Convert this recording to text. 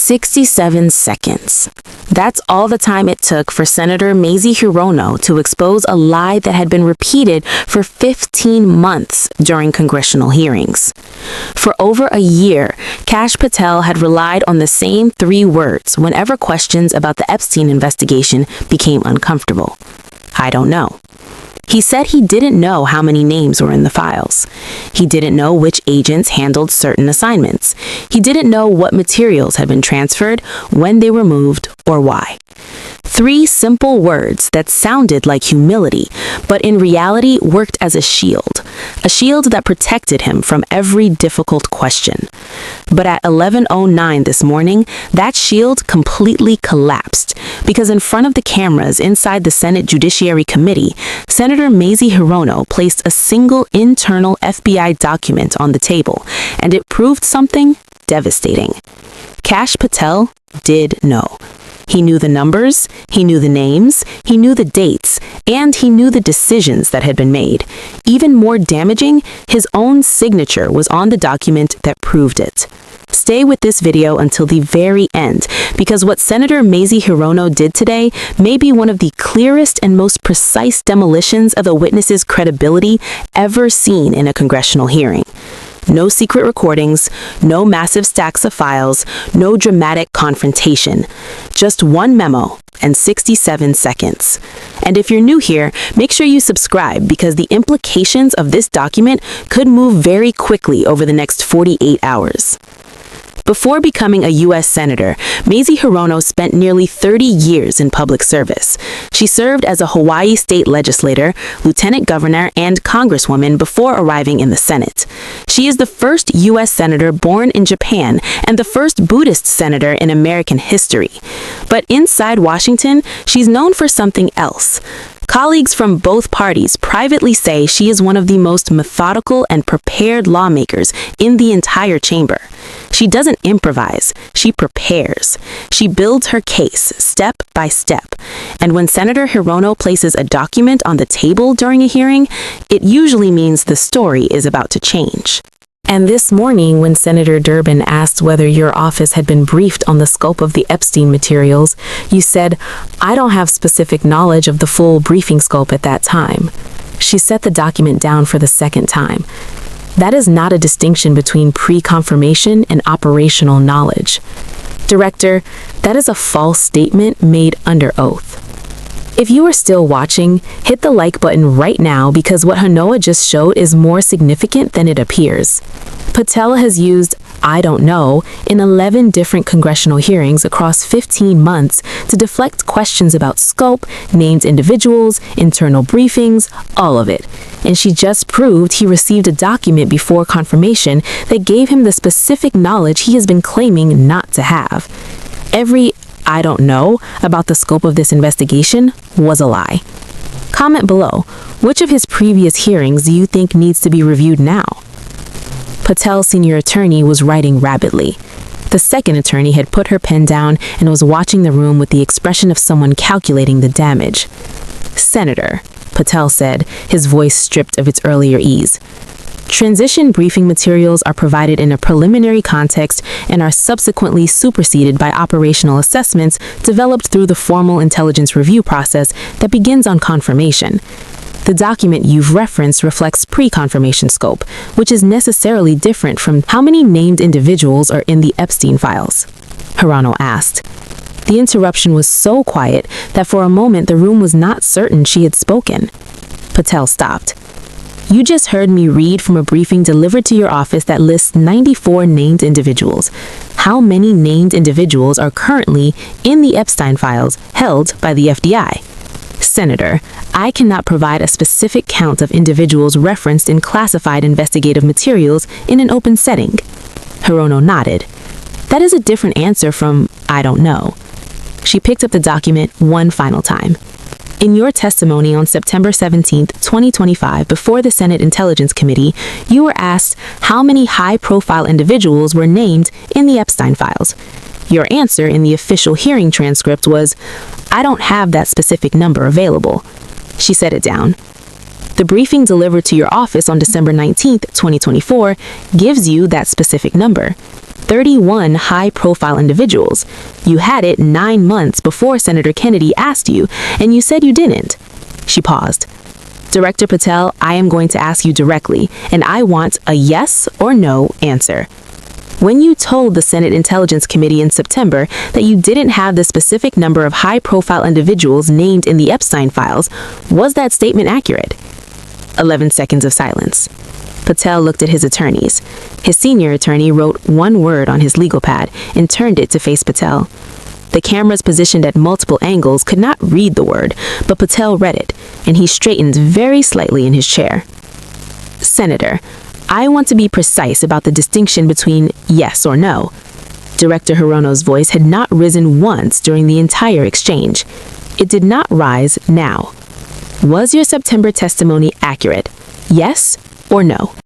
67 seconds. That's all the time it took for Senator Mazie Hirono to expose a lie that had been repeated for 15 months during congressional hearings. For over a year, Kash Patel had relied on the same 3 words whenever questions about the Epstein investigation became uncomfortable. I don't know. He said he didn't know how many names were in the files. He didn't know which agents handled certain assignments. He didn't know what materials had been transferred, when they were moved, or why. 3 simple words that sounded like humility, but in reality worked as a shield that protected him from every difficult question. But at 11:09 this morning, that shield completely collapsed because in front of the cameras inside the Senate Judiciary Committee, Senator Mazie Hirono placed a single internal FBI document on the table, and it proved something devastating. Kash Patel did know. He knew the numbers, he knew the names, he knew the dates, and he knew the decisions that had been made. Even more damaging, his own signature was on the document that proved it. Stay with this video until the very end, because what Senator Mazie Hirono did today may be one of the clearest and most precise demolitions of a witness's credibility ever seen in a congressional hearing. No secret recordings, no massive stacks of files, no dramatic confrontation. Just one memo and 67 seconds. And if you're new here, make sure you subscribe because the implications of this document could move very quickly over the next 48 hours. Before becoming a U.S. Senator, Mazie Hirono spent nearly 30 years in public service. She served as a Hawaii state legislator, lieutenant governor, and congresswoman before arriving in the Senate. She is the first U.S. Senator born in Japan and the first Buddhist senator in American history. But inside Washington, she's known for something else. Colleagues from both parties privately say she is one of the most methodical and prepared lawmakers in the entire chamber. She doesn't improvise, she prepares. She builds her case step by step. And when Senator Hirono places a document on the table during a hearing, it usually means the story is about to change. And this morning, when Senator Durbin asked whether your office had been briefed on the scope of the Epstein materials, you said, "I don't have specific knowledge of the full briefing scope at that time." She set the document down for the second time. That is not a distinction between pre-confirmation and operational knowledge. Director, that is a false statement made under oath. If you are still watching, hit the like button right now because what Hanoa just showed is more significant than it appears. Patel has used "I don't know" in 11 different congressional hearings across 15 months to deflect questions about scope, named individuals, internal briefings, all of it. And she just proved he received a document before confirmation that gave him the specific knowledge he has been claiming not to have. Every "I don't know" about the scope of this investigation was a lie. Comment below, which of his previous hearings do you think needs to be reviewed now? Patel's senior attorney was writing rapidly. The second attorney had put her pen down and was watching the room with the expression of someone calculating the damage. "Senator," Patel said, his voice stripped of its earlier ease. "Transition briefing materials are provided in a preliminary context and are subsequently superseded by operational assessments developed through the formal intelligence review process that begins on confirmation. The document you've referenced reflects pre-confirmation scope, which is necessarily different from how many named individuals are in the Epstein files," Hirono asked. The interruption was so quiet that for a moment the room was not certain she had spoken. Patel stopped. "You just heard me read from a briefing delivered to your office that lists 94 named individuals. How many named individuals are currently in the Epstein files held by the FBI? Senator, I cannot provide a specific count of individuals referenced in classified investigative materials in an open setting." Hirono nodded. "That is a different answer from 'I don't know.'" She picked up the document one final time. "In your testimony on September 17, 2025, before the Senate Intelligence Committee, you were asked how many high-profile individuals were named in the Epstein files. Your answer in the official hearing transcript was, 'I don't have that specific number available.'" She set it down. The briefing delivered to your office on December 19, 2024, gives you that specific number. 31 high-profile individuals. You had it 9 months before Senator Kennedy asked you, and you said you didn't. She paused. Director Patel, I am going to ask you directly, and I want a yes or no answer. When you told the Senate Intelligence Committee in September that you didn't have the specific number of high-profile individuals named in the Epstein files, was that statement accurate? 11 seconds of silence. Patel looked at his attorneys. His senior attorney wrote one word on his legal pad and turned it to face Patel. The cameras positioned at multiple angles could not read the word, but Patel read it, and he straightened very slightly in his chair. Senator, I want to be precise about the distinction between yes or no. Director Hirono's voice had not risen once during the entire exchange. It did not rise now. Was your September testimony accurate? Yes or no?